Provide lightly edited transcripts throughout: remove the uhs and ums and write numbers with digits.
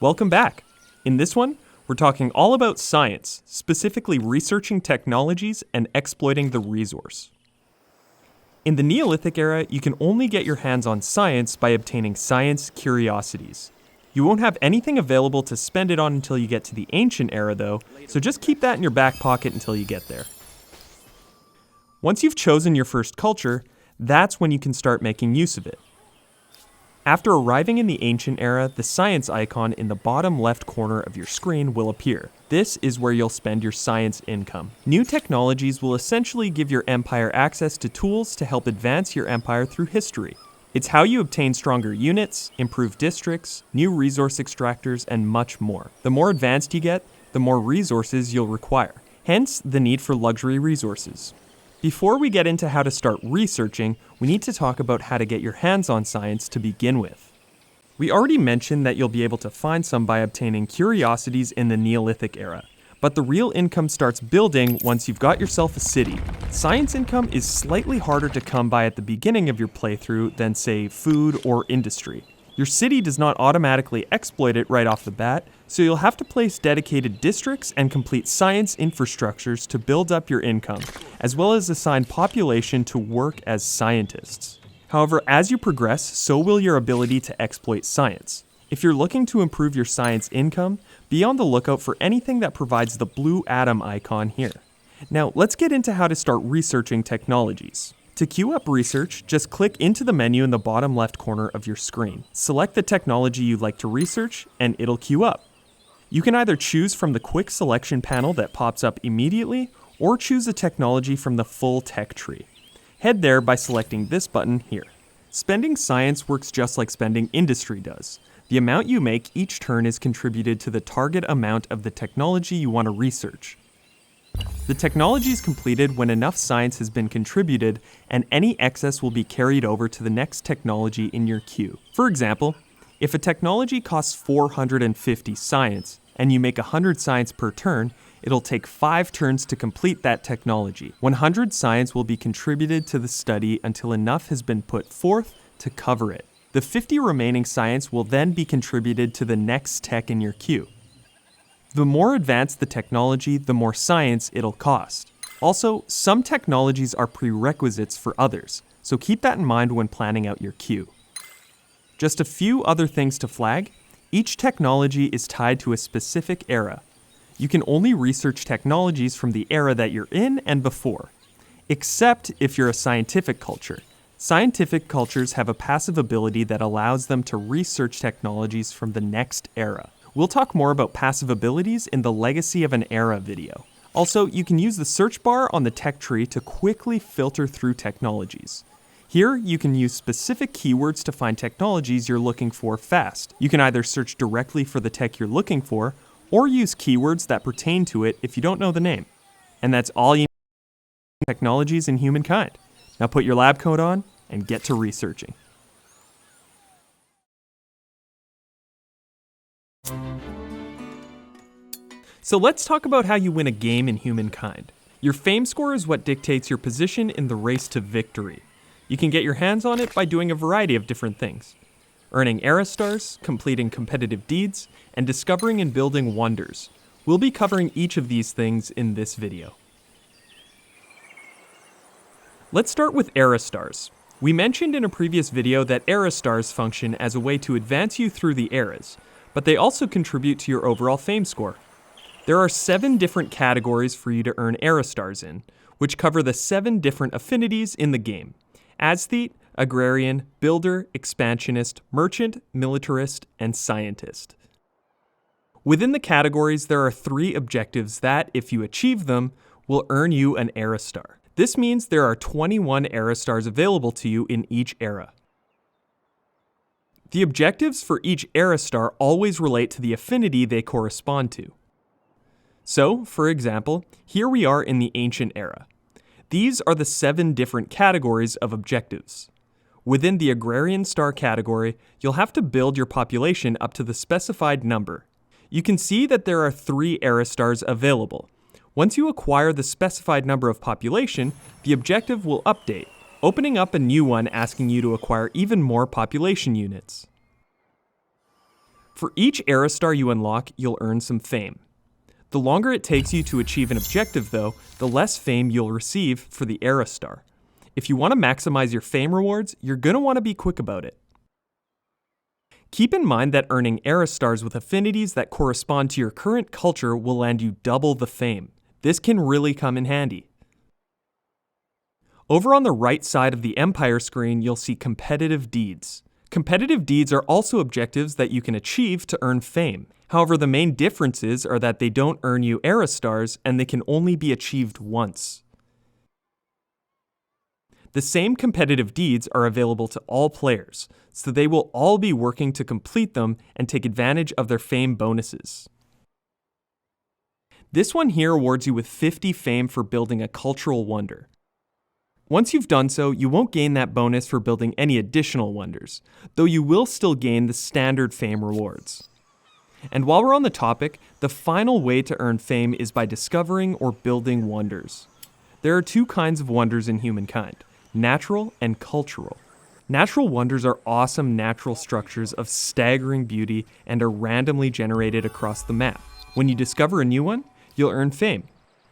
Welcome back. In this one, we're talking all about science, specifically researching technologies and exploiting the resource. In the Neolithic era, you can only get your hands on science by obtaining science curiosities. You won't have anything available to spend it on until you get to the ancient era though, so just keep that in your back pocket until you get there. Once you've chosen your first culture, that's when you can start making use of it. After arriving in the ancient era, the science icon in the bottom left corner of your screen will appear. This is where you'll spend your science income. New technologies will essentially give your empire access to tools to help advance your empire through history. It's how you obtain stronger units, improve districts, new resource extractors, and much more. The more advanced you get, the more resources you'll require. Hence, the need for luxury resources. Before we get into how to start researching, we need to talk about how to get your hands on science to begin with. We already mentioned that you'll be able to find some by obtaining curiosities in the Neolithic era, but the real income starts building once you've got yourself a city. Science income is slightly harder to come by at the beginning of your playthrough than, say, food or industry. Your city does not automatically exploit it right off the bat, so you'll have to place dedicated districts and complete science infrastructures to build up your income, as well as assign population to work as scientists. However, as you progress, so will your ability to exploit science. If you're looking to improve your science income, be on the lookout for anything that provides the blue atom icon here. Now, let's get into how to start researching technologies. To queue up research, just click into the menu in the bottom left corner of your screen. Select the technology you'd like to research, and it'll queue up. You can either choose from the quick selection panel that pops up immediately, or choose a technology from the full tech tree. Head there by selecting this button here. Spending science works just like spending industry does. The amount you make each turn is contributed to the target amount of the technology you want to research. The technology is completed when enough science has been contributed, and any excess will be carried over to the next technology in your queue. For example, if a technology costs 450 science, and you make 100 science per turn, it'll take 5 turns to complete that technology. 100 science will be contributed to the study until enough has been put forth to cover it. The 50 remaining science will then be contributed to the next tech in your queue. The more advanced the technology, the more science it'll cost. Also, some technologies are prerequisites for others, so keep that in mind when planning out your queue. Just a few other things to flag. Each technology is tied to a specific era. You can only research technologies from the era that you're in and before, except if you're a scientific culture. Scientific cultures have a passive ability that allows them to research technologies from the next era. We'll talk more about passive abilities in the Legacy of an Era video. Also, you can use the search bar on the tech tree to quickly filter through technologies. Here, you can use specific keywords to find technologies you're looking for fast. You can either search directly for the tech you're looking for, or use keywords that pertain to it if you don't know the name. And that's all you need for technologies in humankind. Now put your lab coat on and get to researching. So let's talk about how you win a game in Humankind. Your fame score is what dictates your position in the race to victory. You can get your hands on it by doing a variety of different things. Earning era stars, completing competitive deeds, and discovering and building wonders. We'll be covering each of these things in this video. Let's start with era stars. We mentioned in a previous video that era stars function as a way to advance you through the eras, but they also contribute to your overall fame score. There are 7 different categories for you to earn era stars in, which cover the 7 different affinities in the game: aesthete, agrarian, builder, expansionist, merchant, militarist, and scientist. Within the categories, there are 3 objectives that, if you achieve them, will earn you an era star. This means there are 21 era stars available to you in each era. The objectives for each era star always relate to the affinity they correspond to. So, for example, here we are in the ancient era. These are the 7 different categories of objectives. Within the agrarian star category, you'll have to build your population up to the specified number. You can see that there are 3 era stars available. Once you acquire the specified number of population, the objective will update, opening up a new one asking you to acquire even more population units. For each era star you unlock, you'll earn some fame. The longer it takes you to achieve an objective, though, the less fame you'll receive for the era star. If you want to maximize your fame rewards, you're going to want to be quick about it. Keep in mind that earning era stars with affinities that correspond to your current culture will land you double the fame. This can really come in handy. Over on the right side of the Empire screen, you'll see competitive deeds. Competitive deeds are also objectives that you can achieve to earn fame. However, the main differences are that they don't earn you era stars and they can only be achieved once. The same competitive deeds are available to all players, so they will all be working to complete them and take advantage of their fame bonuses. This one here awards you with 50 fame for building a cultural wonder. Once you've done so, you won't gain that bonus for building any additional wonders, though you will still gain the standard fame rewards. And while we're on the topic, the final way to earn fame is by discovering or building wonders. There are two kinds of wonders in humankind: natural and cultural. Natural wonders are awesome natural structures of staggering beauty and are randomly generated across the map. When you discover a new one, you'll earn fame.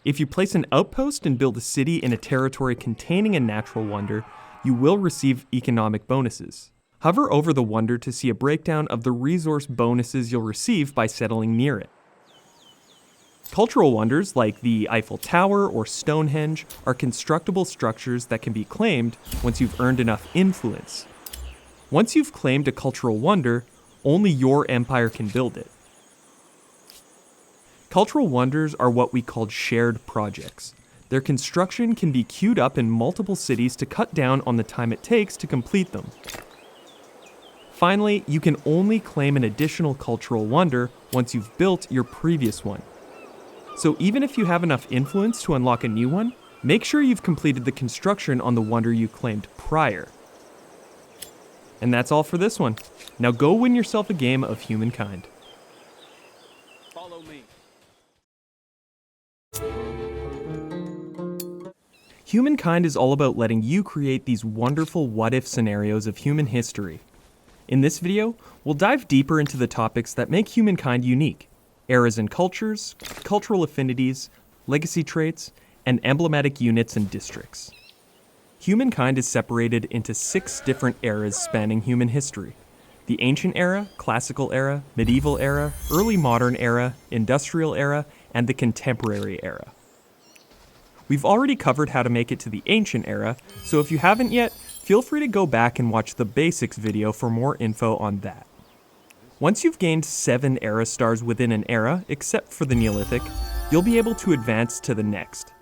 If you place an outpost and build a city in a territory containing a natural wonder, you will receive economic bonuses. Hover over the wonder to see a breakdown of the resource bonuses you'll receive by settling near it. Cultural wonders, like the Eiffel Tower or Stonehenge, are constructible structures that can be claimed once you've earned enough influence. Once you've claimed a cultural wonder, only your empire can build it. Cultural wonders are what we call shared projects. Their construction can be queued up in multiple cities to cut down on the time it takes to complete them. Finally, you can only claim an additional cultural wonder once you've built your previous one. So even if you have enough influence to unlock a new one, make sure you've completed the construction on the wonder you claimed prior. And that's all for this one. Now go win yourself a game of Humankind. Follow me. Humankind is all about letting you create these wonderful what-if scenarios of human history. In this video, we'll dive deeper into the topics that make humankind unique: eras and cultures, cultural affinities, legacy traits, and emblematic units and districts. Humankind is separated into 6 different eras spanning human history: the ancient era, classical era, medieval era, early modern era, industrial era, and the contemporary era. We've already covered how to make it to the ancient era, so if you haven't yet, feel free to go back and watch the basics video for more info on that. Once you've gained 7 era stars within an era, except for the Neolithic, you'll be able to advance to the next.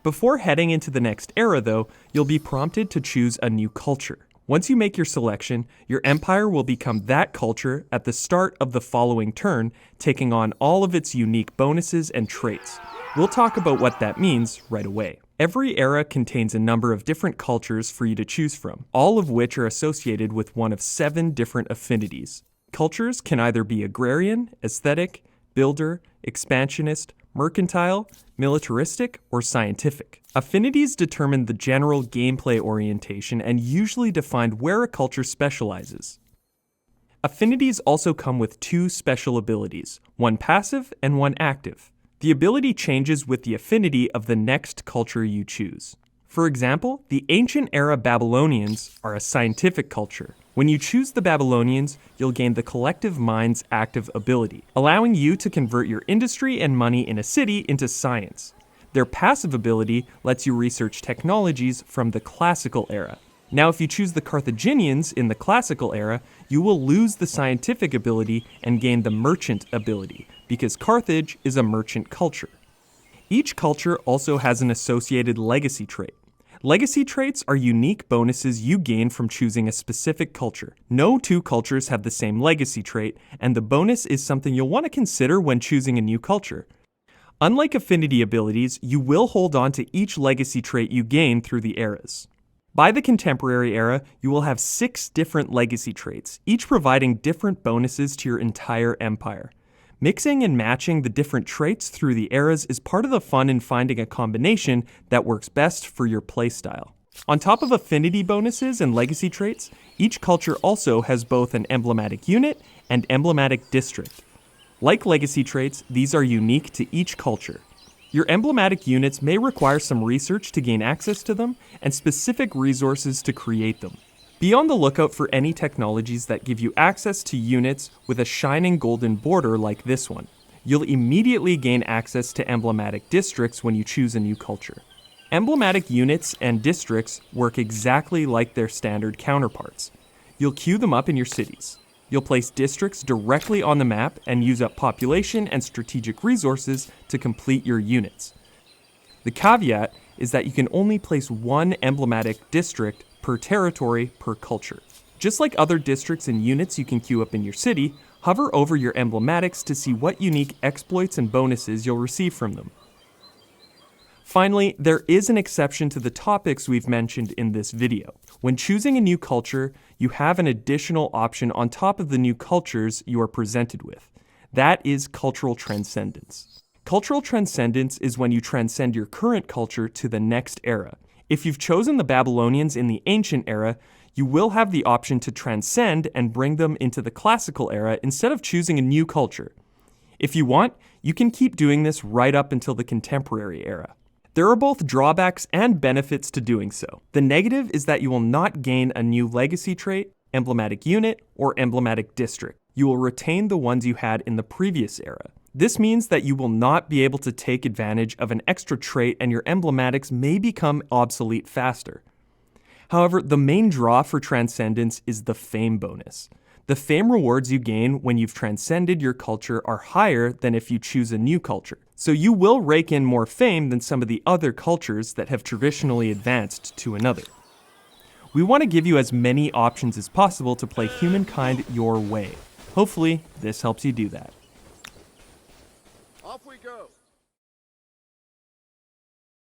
Before heading into the next era, though, you'll be prompted to choose a new culture. Once you make your selection, your empire will become that culture at the start of the following turn, taking on all of its unique bonuses and traits. We'll talk about what that means right away. Every era contains a number of different cultures for you to choose from, all of which are associated with one of 7 different affinities. Cultures can either be agrarian, aesthetic, builder, expansionist, mercantile, militaristic, or scientific. Affinities determine the general gameplay orientation and usually define where a culture specializes. Affinities also come with 2 special abilities, one passive and one active. The ability changes with the affinity of the next culture you choose. For example, the ancient era Babylonians are a scientific culture. When you choose the Babylonians, you'll gain the collective mind's active ability, allowing you to convert your industry and money in a city into science. Their passive ability lets you research technologies from the classical era. Now, if you choose the Carthaginians in the classical era, you will lose the scientific ability and gain the merchant ability, because Carthage is a merchant culture. Each culture also has an associated legacy trait. Legacy traits are unique bonuses you gain from choosing a specific culture. No 2 cultures have the same legacy trait, and the bonus is something you'll want to consider when choosing a new culture. Unlike affinity abilities, you will hold on to each legacy trait you gain through the eras. By the contemporary era, you will have 6 different legacy traits, each providing different bonuses to your entire empire. Mixing and matching the different traits through the eras is part of the fun in finding a combination that works best for your playstyle. On top of affinity bonuses and legacy traits, each culture also has both an emblematic unit and emblematic district. Like legacy traits, these are unique to each culture. Your emblematic units may require some research to gain access to them and specific resources to create them. Be on the lookout for any technologies that give you access to units with a shining golden border like this one. You'll immediately gain access to emblematic districts when you choose a new culture. Emblematic units and districts work exactly like their standard counterparts. You'll queue them up in your cities. You'll place districts directly on the map and use up population and strategic resources to complete your units. The caveat is that you can only place one emblematic district per territory per culture. Just like other districts and units you can queue up in your city, hover over your emblematics to see what unique exploits and bonuses you'll receive from them. Finally, there is an exception to the topics we've mentioned in this video. When choosing a new culture, you have an additional option on top of the new cultures you are presented with. That is cultural transcendence. Cultural transcendence is when you transcend your current culture to the next era. If you've chosen the Babylonians in the ancient era, you will have the option to transcend and bring them into the classical era instead of choosing a new culture. If you want, you can keep doing this right up until the contemporary era. There are both drawbacks and benefits to doing so. The negative is that you will not gain a new legacy trait, emblematic unit, or emblematic district. You will retain the ones you had in the previous era. This means that you will not be able to take advantage of an extra trait and your emblematics may become obsolete faster. However, the main draw for transcendence is the fame bonus. The fame rewards you gain when you've transcended your culture are higher than if you choose a new culture. So you will rake in more fame than some of the other cultures that have traditionally advanced to another. We want to give you as many options as possible to play Humankind your way. Hopefully, this helps you do that.